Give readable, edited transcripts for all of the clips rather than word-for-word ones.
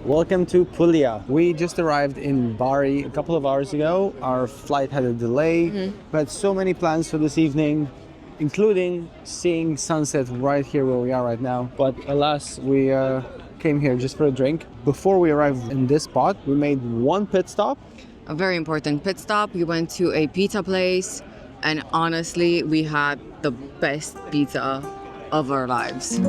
Welcome to Puglia. We just arrived in Bari a couple of hours ago. Our flight had a delay, but so many plans for this evening, including seeing sunset right here where we are right now. But alas, we came here just for a drink. Before we arrived in this spot, we made one pit stop. A very important pit stop. We went to a pizza place, and honestly, we had the best pizza of our lives.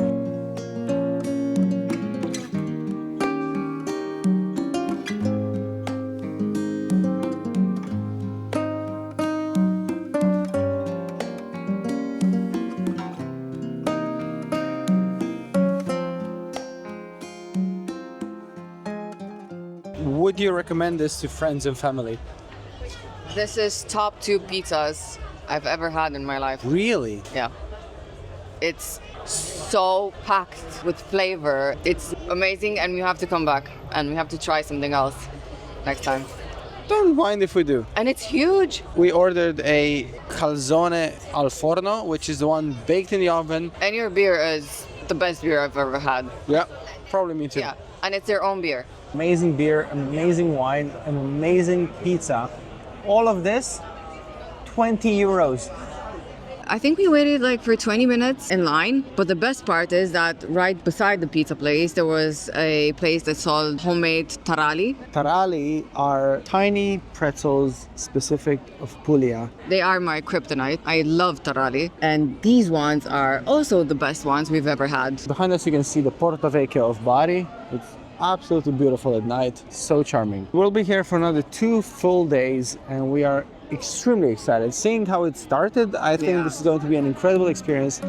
Would you recommend this to friends and family? This is top 2 pizzas I've ever had in my life. Really? Yeah. It's so packed with flavor. It's amazing, and we have to come back and we have to try something else next time. Don't mind if we do. And it's huge. We ordered a calzone al forno, which is the one baked in the oven. And your beer is the best beer I've ever had. Yeah, probably me too. Yeah. And it's their own beer. Amazing beer, amazing wine, an amazing pizza. All of this, 20 euros. I think we waited like for 20 minutes in line, but the best part is that right beside the pizza place, there was a place that sold homemade tarali. Tarali are tiny pretzels specific of Puglia. They are my kryptonite. I love tarali, and these ones are also the best ones we've ever had. Behind us you can see the Porto Vecchio of Bari. It's absolutely beautiful at night, so charming. We'll be here for another 2 full days, and we are extremely excited. Seeing how it started, I think this is going to be an incredible experience.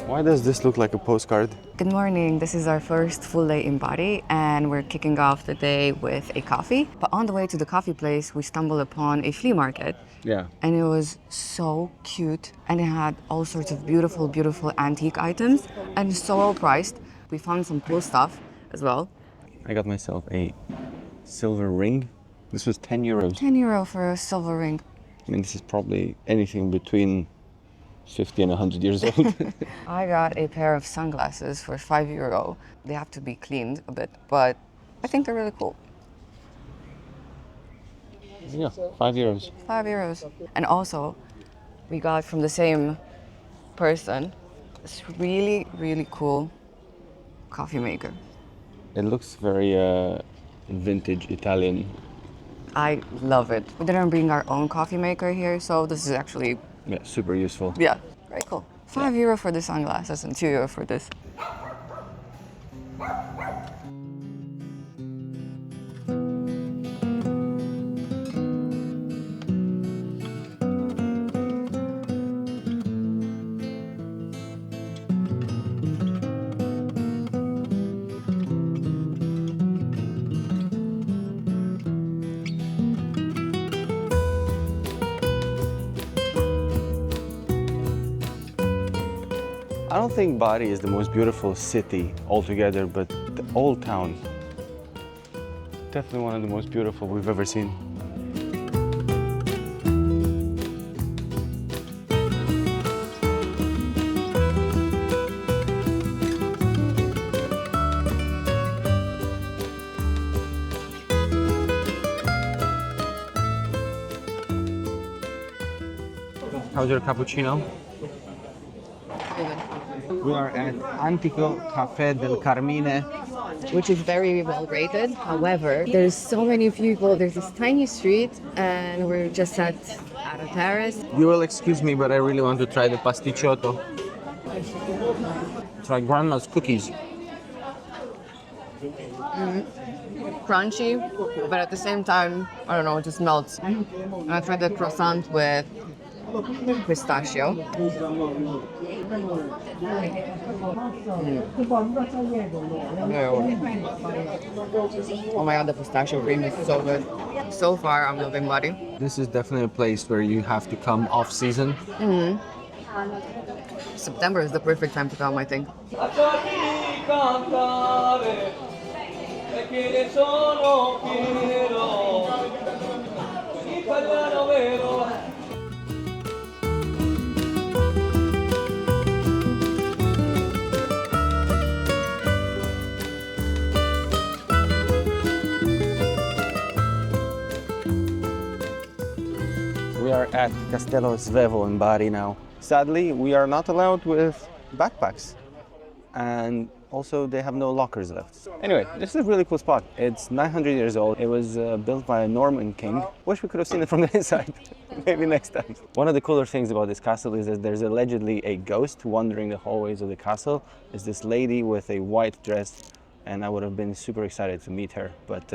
Why does this look like a postcard? Good morning. This is our first full day in Bari, and we're kicking off the day with a coffee. But on the way to the coffee place, we stumbled upon a flea market. Yeah. And it was so cute, and it had all sorts of beautiful, beautiful antique items, and so well priced. We found some cool stuff as well. I got myself a silver ring. This was 10 euros. 10 euro for a silver ring. I mean, this is probably anything between 50 and 100 years old. I got a pair of sunglasses for 5 euro. They have to be cleaned a bit, but I think they're really cool. Yeah, 5 euros. 5 euros. And also, we got from the same person this really, really cool coffee maker. It looks very vintage Italian. I love it. We didn't bring our own coffee maker here, so this is actually, Yeah, super useful. yeah, very cool. 5 euro for the sunglasses and 2 euro for this. I don't think Bari is the most beautiful city altogether, but the old town, definitely one of the most beautiful we've ever seen. How's your cappuccino? We are at Antico Caffè del Carmine. which is very well rated. However, there's so many people. There's this tiny street, and we're just at a terrace. You will excuse me, but I really want to try the pasticciotto. Try grandma's cookies. Crunchy, but at the same time, I don't know, it just melts. And I tried the croissant with pistachio. Oh my god, the pistachio cream is so good. So far, I'm loving Bari. This is definitely a place where you have to come off season. September is the perfect time to come, I think. We are at Castello Svevo in Bari now. Sadly, we are not allowed with backpacks. And also, they have no lockers left. Anyway, this is a really cool spot. It's 900 years old. It was built by a Norman king. Wish we could have seen it from the inside. Maybe next time. One of the cooler things about this castle is that there's allegedly a ghost wandering the hallways of the castle. It's this lady with a white dress, and I would have been super excited to meet her, but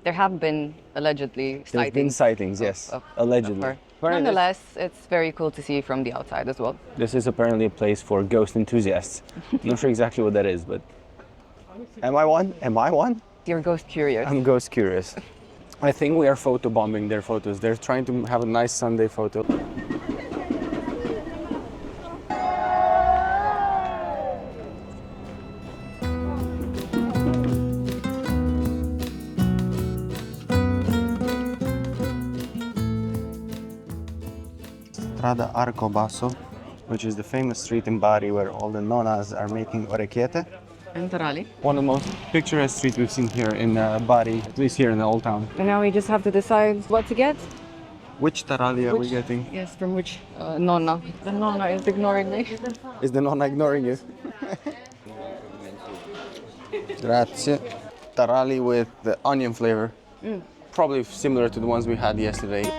There have been allegedly there's been sightings, yes, allegedly. of her. Nonetheless, it's very cool to see from the outside as well. This is apparently a place for ghost enthusiasts. Not sure exactly what that is, but am I one? Am I one? You're ghost curious. I'm ghost curious. I think we are photobombing their photos. They're trying to have a nice Sunday photo. Strada Arco Basso, which is the famous street in Bari where all the nonnas are making orecchiette. And tarali. One of the most picturesque streets we've seen here in Bari, at least here in the old town. And now we just have to decide what to get. Which tarali are we getting? Yes, from which nonna. The nonna is ignoring me. Is the nonna ignoring you? Grazie. Tarali with the onion flavor. Probably similar to the ones we had yesterday.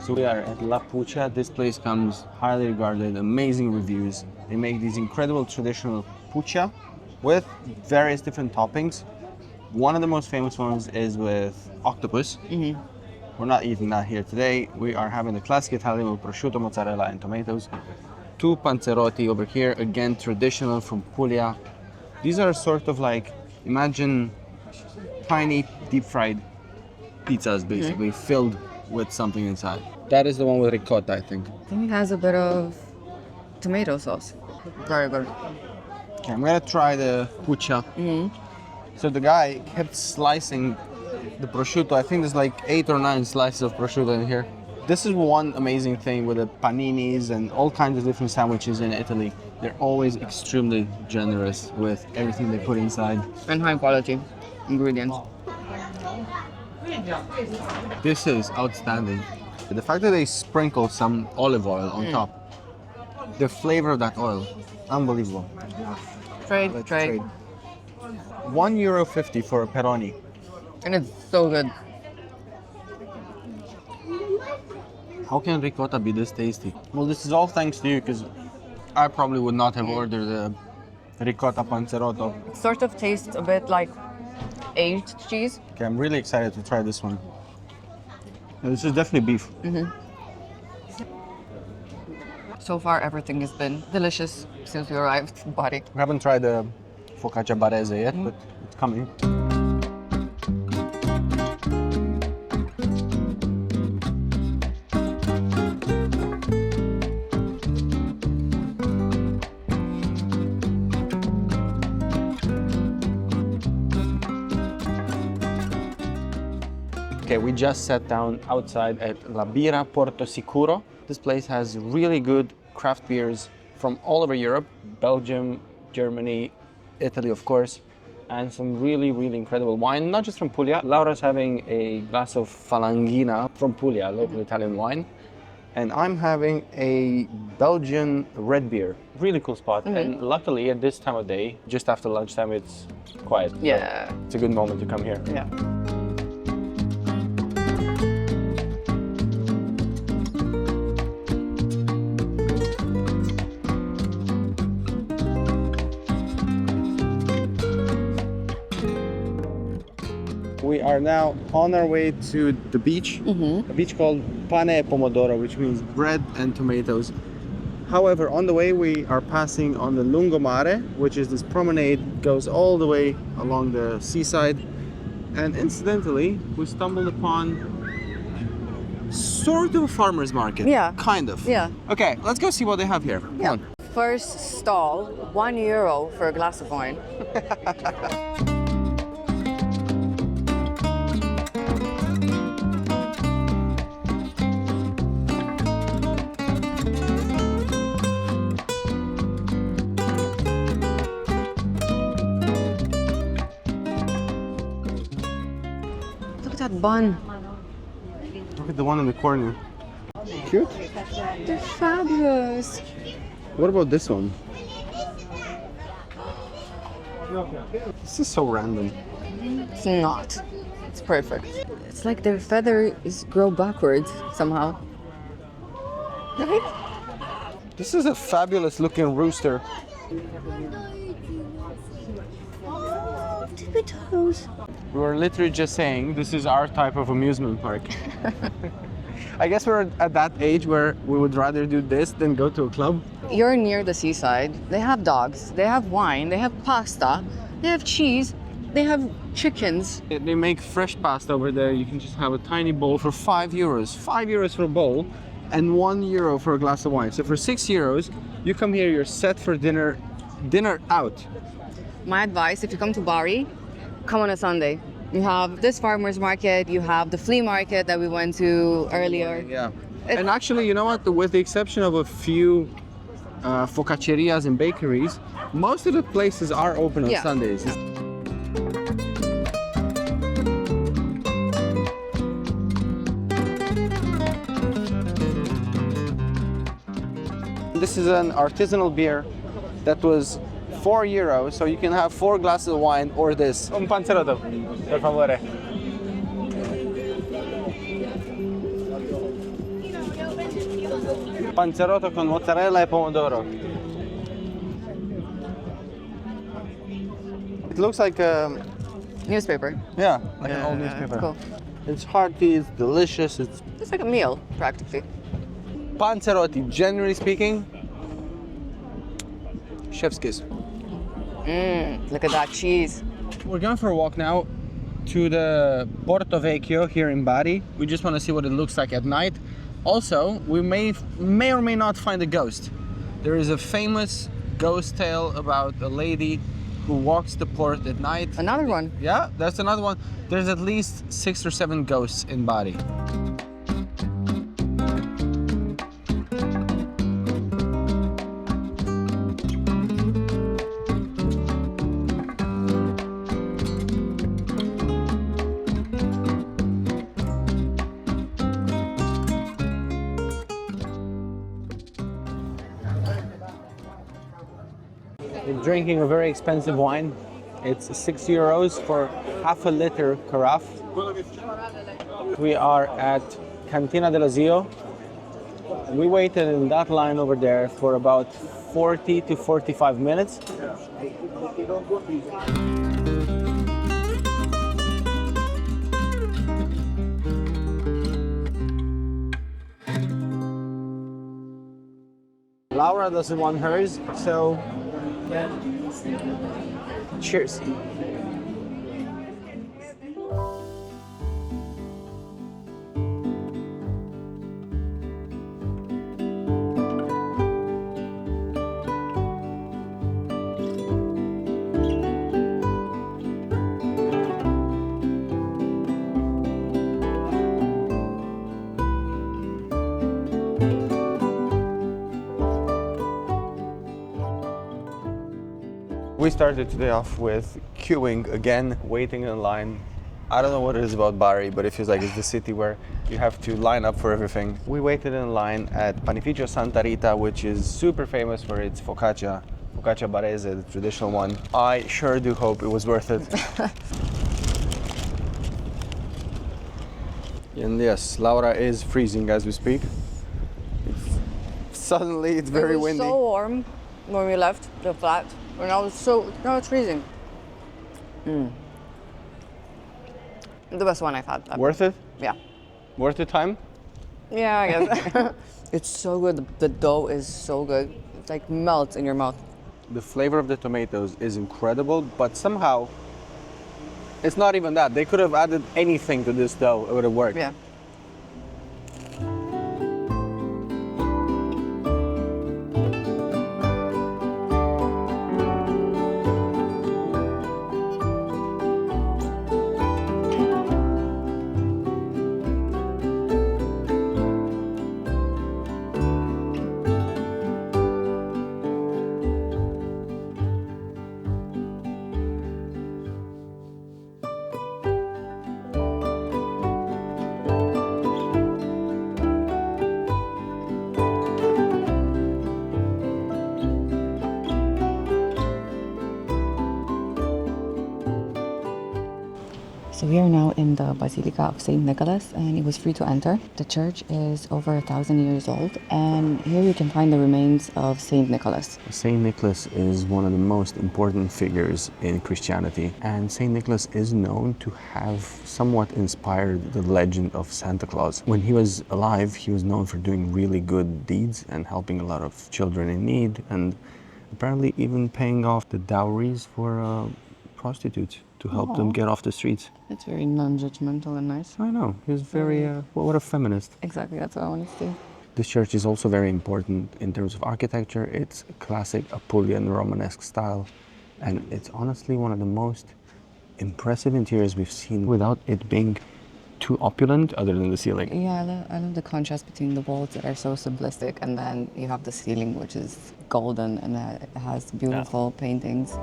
So we are at La Puccia. This place comes highly regarded, amazing reviews. They make these incredible traditional puccia with various different toppings. One of the most famous ones is with octopus. We're not eating that here today. We are having the classic Italian with prosciutto, mozzarella, and tomatoes. 2 panzerotti over here, again traditional from Puglia. These are sort of like, imagine tiny deep fried pizzas basically, filled with something inside. That is the one with ricotta, I think. I think it has a bit of tomato sauce. Very good. Okay, I'm gonna try the puccia. So the guy kept slicing the prosciutto. I think there's like 8 or 9 slices of prosciutto in here. This is one amazing thing with the paninis and all kinds of different sandwiches in Italy. They're always extremely generous with everything they put inside. And high quality ingredients. This is outstanding. The fact that they sprinkle some olive oil on top, the flavor of that oil, unbelievable. Trade. €1.50 for a peroni. And it's so good. How can ricotta be this tasty? Well, this is all thanks to you, because I probably would not have ordered the ricotta panzerotto. It sort of tastes a bit like aged cheese. Okay, I'm really excited to try this one. This is definitely beef. So far, everything has been delicious since we arrived in Bari. We haven't tried the Focaccia Barese yet, but it's coming. Okay, we just sat down outside at La Birra Porto Sicuro. This place has really good craft beers from all over Europe, Belgium, Germany, Italy, of course, and some really, really incredible wine, not just from Puglia. Laura's having a glass of Falanghina from Puglia, local Italian wine. And I'm having a Belgian red beer. Really cool spot. And luckily at this time of day, just after lunchtime, it's quiet. Yeah. So it's a good moment to come here. Yeah. We are now on our way to the beach, a beach called Pane e Pomodoro, which means bread and tomatoes. However, on the way we are passing on the Lungomare, which is this promenade, goes all the way along the seaside. And incidentally, we stumbled upon sort of a farmer's market. Yeah. Kind of. Yeah. Okay, let's go see what they have here. Come on. First stall, €1 for a glass of wine. Look at that bun. Look at the one in the corner. Cute. They're fabulous. What about this one? This is so random. It's not. It's perfect. It's like their feathers grow backwards somehow. Right? This is a fabulous looking rooster. Tippy toes. We were literally just saying this is our type of amusement park. I guess we're at that age where we would rather do this than go to a club. You're near the seaside. They have dogs, they have wine, they have pasta, they have cheese, they have chickens. They make fresh pasta over there. You can just have a tiny bowl for €5. €5 for a bowl and €1 for a glass of wine. So for €6, you come here, you're set for dinner out. My advice, if you come to Bari, come on a Sunday. You have this farmer's market, you have the flea market that we went to earlier. Yeah. And actually, you know what? With the exception of a few focaccerias and bakeries, most of the places are open on Sundays. This is an artisanal beer that was €4, so you can have 4 glasses of wine or this. Un panzerotto, per favore. Panzerotto con mozzarella e pomodoro. It looks like a Newspaper. like an old newspaper. Cool. It's hearty, it's delicious, it's It's like a meal, practically. panzerotti, generally speaking, chef's kiss. Look at that cheese. We're going for a walk now to the Porto Vecchio here in Bari. We just want to see what it looks like at night. Also, we may or may not find a ghost. There is a famous ghost tale about a lady who walks the port at night. Another one. Yeah, that's another one. There's at least 6 or 7 ghosts in Bari. We're drinking a very expensive wine. It's €6 for half a liter carafe. We are at Cantina dello Zio. We waited in that line over there for about 40 to 45 minutes. Laura doesn't want hers, so cheers. We started today off with queuing again, waiting in line. I don't know what it is about Bari, but it feels like it's the city where you have to line up for everything. We waited in line at Panificio Santa Rita, which is super famous for its focaccia. Focaccia Barese, the traditional one. I sure do hope it was worth it. And yes, Laura is freezing as we speak. Suddenly it's very windy. It was so warm when we left the flat. And now it's freezing. The best one I've had. Ever. Worth it? Yeah. Worth the time? Yeah, I guess. It's so good. The dough is so good. It like melts in your mouth. The flavor of the tomatoes is incredible, but somehow it's not even that. They could have added anything to this dough, it would have worked. Yeah. So we are now in the Basilica of St. Nicholas, and it was free to enter. The church is over 1,000 years old, and here you can find the remains of St. Nicholas. St. Nicholas is one of the most important figures in Christianity, and St. Nicholas is known to have somewhat inspired the legend of Santa Claus. When he was alive, he was known for doing really good deeds and helping a lot of children in need, and apparently even paying off the dowries for prostitutes to help them get off the streets. It's very non-judgmental and nice. I know, he was very, what a feminist. Exactly, that's what I wanted to do. This church is also very important in terms of architecture. It's a classic Apulian Romanesque style, and it's honestly one of the most impressive interiors we've seen without it being too opulent other than the ceiling. Yeah, I love the contrast between the walls that are so simplistic, and then you have the ceiling, which is golden, and it has beautiful paintings.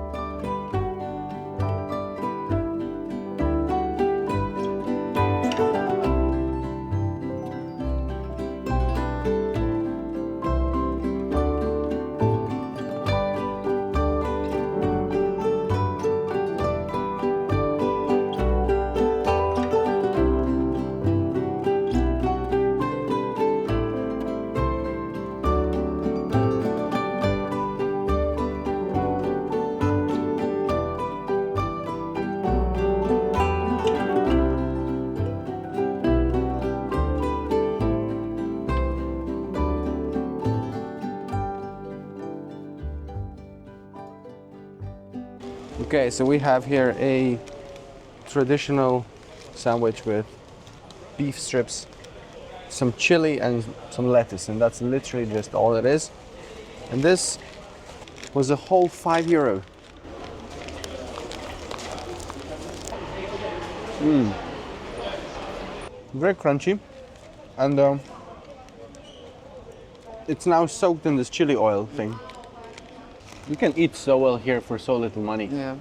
Okay, so we have here a traditional sandwich with beef strips, some chili and some lettuce, and that's literally just all it is. And this was a whole €5. Very crunchy, and it's now soaked in this chili oil thing. You can eat so well here for so little money. Yeah.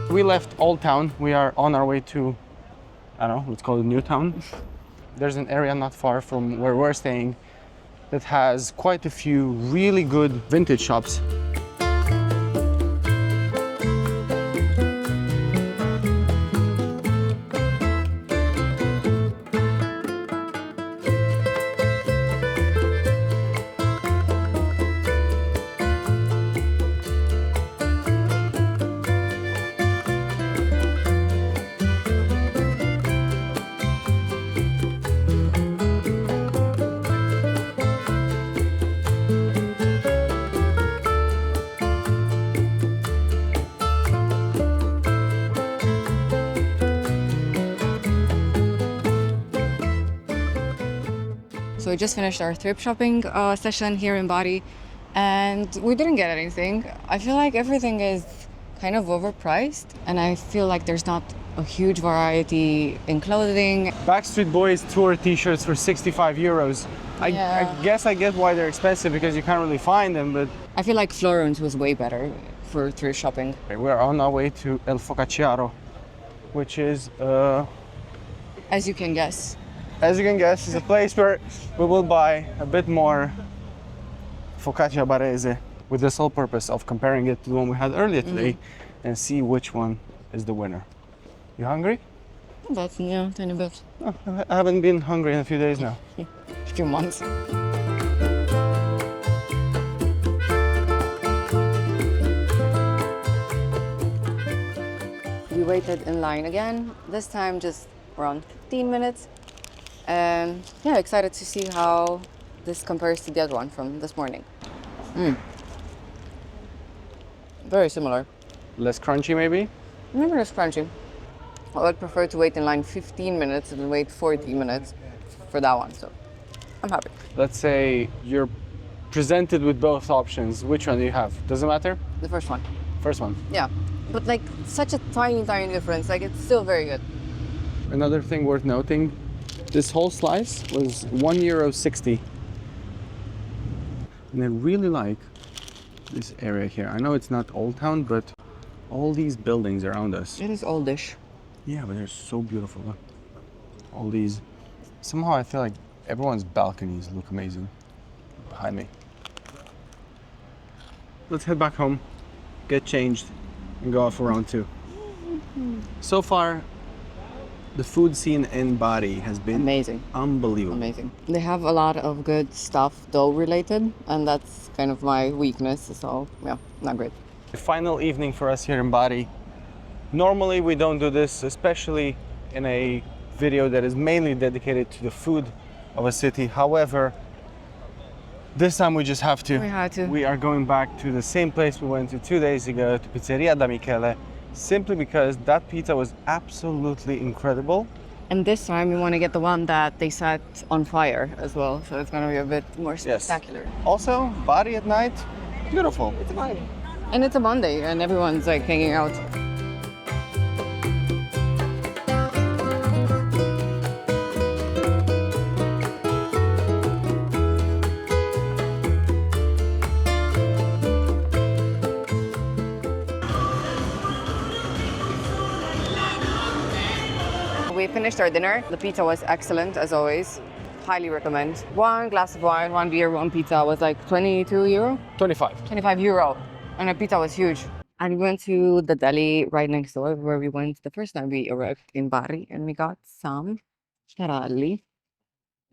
We left Old Town. We are on our way to, I don't know, let's call it New Town. There's an area not far from where we're staying that has quite a few really good vintage shops. So we just finished our thrift shopping session here in Bari, and we didn't get anything. I feel like everything is kind of overpriced, and I feel like there's not a huge variety in clothing. Backstreet Boys tour t-shirts for 65 euros. I guess I get why they're expensive because you can't really find them, but I feel like Florence was way better for thrift shopping. we're on our way to El Focacciaro, which is, As you can guess. as you can guess, is a place where we will buy a bit more Focaccia Barese with the sole purpose of comparing it to the one we had earlier today and see which one is the winner. You hungry? That's, yeah, tiny bit. Oh, I haven't been hungry in a few days now. A few months. We waited in line again, this time just around 15 minutes. And yeah, excited to see how this compares to the other one from this morning. Very similar. Less crunchy maybe? Maybe less crunchy. I would prefer to wait in line 15 minutes than wait 40 minutes for that one, so I'm happy. Let's say you're presented with both options. Which one do you have? Does it matter? The first one. First one. Yeah, but like such a tiny difference. Like it's still very good. Another thing worth noting, this whole slice was €1.60. And I really like this area here. I know it's not Old Town, but all these buildings around us. It is oldish. Yeah, but they're so beautiful. Look. All these. Somehow I feel like everyone's balconies look amazing behind me. Let's head back home, get changed, and go out for round two. So far, the food scene in Bari has been Amazing. unbelievable. Amazing. They have a lot of good stuff dough related, and that's kind of my weakness. So yeah, not great. The final evening for us here in Bari. Normally we don't do this, especially in a video that is mainly dedicated to the food of a city. However, this time we just have to. We had to. We are going back to the same place we went to 2 days ago, to Pizzeria da Michele, simply because that pizza was absolutely incredible. And this time we want to get the one that they set on fire as well, so it's going to be a bit more spectacular. Also, Bari at night, beautiful. It's a vibe. And it's a Monday, and everyone's like hanging out. We finished our dinner. The pizza was excellent, as always. Highly recommend. One glass of wine, one beer, one pizza was like 22 euro? 25. 25 euro. And the pizza was huge. And we went to the deli right next door where we went the first time we arrived in Bari, and we got some taralli.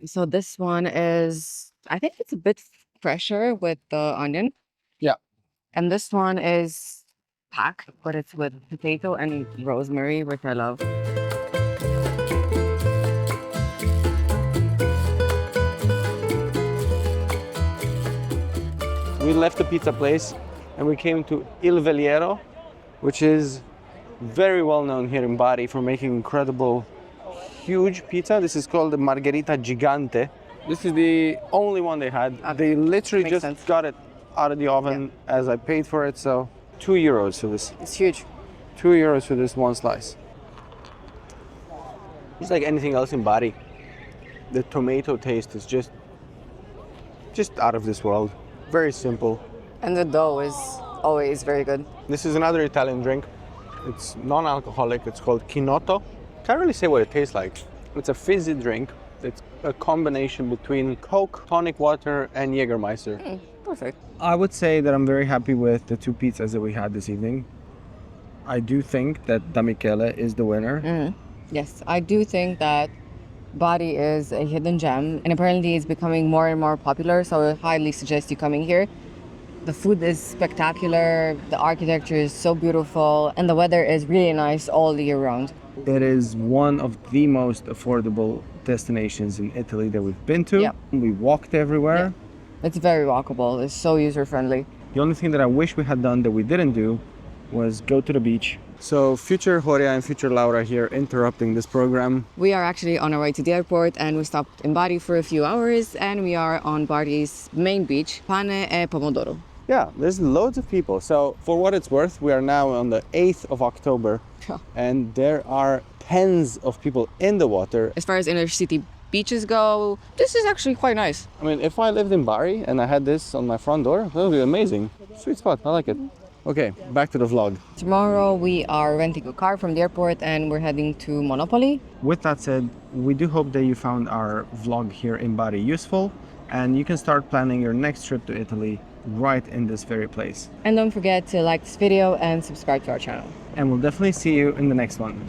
So this one is, I think it's a bit fresher with the onion. Yeah. And this one is packed, but it's with potato and rosemary, which I love. We left the pizza place and we came to Il Veliero, which is very well known here in Bari for making incredible, huge pizza. This is called the Margherita Gigante. This is the only one they had. They literally Makes just sense. got it out of the oven as I paid for it. So €2 for this. It's huge. €2 for this one slice. It's like anything else in Bari. The tomato taste is just out of this world. Very simple. And the dough is always very good. This is another Italian drink. It's non-alcoholic. It's called Chinotto. Can't really say what it tastes like. It's a fizzy drink. It's a combination between Coke, tonic water, and Jägermeister. Perfect. I would say that I'm very happy with the two pizzas that we had this evening. I do think that Da Michele is the winner. Yes, I do think that Bari is a hidden gem, and apparently it's becoming more and more popular, so I highly suggest you coming here. The food is spectacular, the architecture is so beautiful, and the weather is really nice all year round. It is one of the most affordable destinations in Italy that we've been to. Yep. We walked everywhere. It's very walkable, it's so user-friendly. The only thing that I wish we had done that we didn't do was go to the beach So future Horia and future Laura here interrupting this program. We are actually on our way to the airport and we stopped in Bari for a few hours and we are on Bari's main beach, Pane e Pomodoro. Yeah, there's loads of people. So for what it's worth, we are now on the 8th of October and there are tens of people in the water. As far as inner city beaches go, this is actually quite nice. I mean, if I lived in Bari and I had this on my front door, that would be amazing. Sweet spot, I like it. Okay, back to the vlog. Tomorrow we are renting a car from the airport and we're heading to Monopoly. With that said, we do hope that you found our vlog here in Bari useful and you can start planning your next trip to Italy right in this very place. And don't forget to like this video and subscribe to our channel. And we'll definitely see you in the next one.